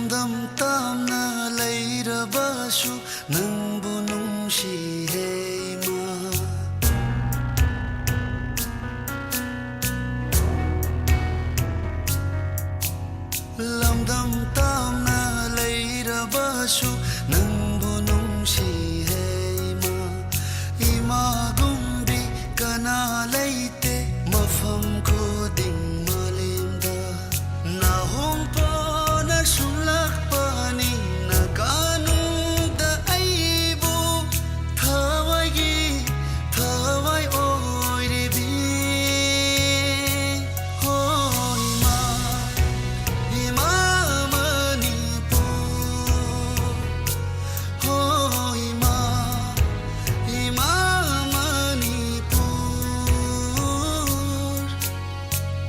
ꯂꯝꯗꯝ ꯇꯥꯝꯅ ꯂꯩꯔꯕꯁꯨ ꯅꯪꯕꯨ ꯅꯨꯡꯁꯤꯍꯦ ꯏꯃꯥ ꯂꯝꯗꯝ ꯇꯥꯝꯅ ꯂꯩꯔꯕꯁꯨ ꯅꯪꯕꯨ ꯅꯨꯡꯁꯤꯍꯦ ꯏꯃꯥ ꯏꯃꯥꯒꯨꯝꯕꯤ ꯀꯅꯥ ꯂꯩꯇꯦ ꯃꯐꯝ ꯈꯨꯗꯤꯡ ꯃꯥꯂꯦꯝꯗ ꯅꯥꯍꯣꯡ ꯄꯣꯅ ꯁꯨꯝꯂꯛꯄꯅꯤ ꯅꯥꯒꯥꯅꯨꯡꯗ ꯑꯩꯕꯨ ꯊꯋꯥꯏꯒꯤ ꯊꯋꯥꯏ ꯑꯣꯏꯔꯤꯕꯤ ꯍꯣ ꯏꯃꯥ 이마 머니푸르 호 이마 머니푸르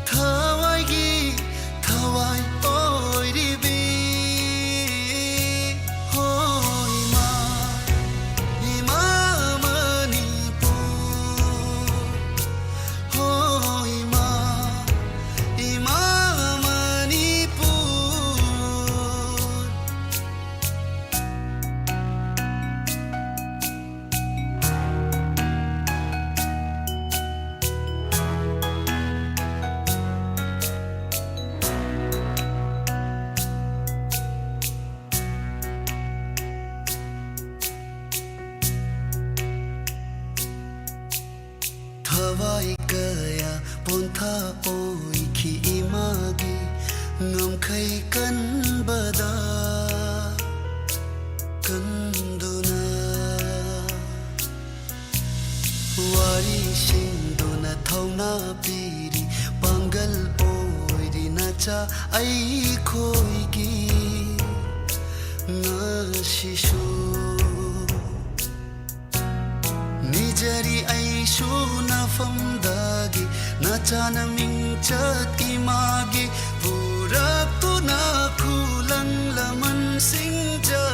타와이기 타와이 오이리비 호 이마 머니푸르 호 이마 Thawai kaya pontha oiki imagi ngamkhai kanbada kanduna wari singduna thauna piri pangal oiri nacha ai khoigi ngashishu Nijari aishu nafamdagi nachana mingchat imagi purak tu na kulang laman singja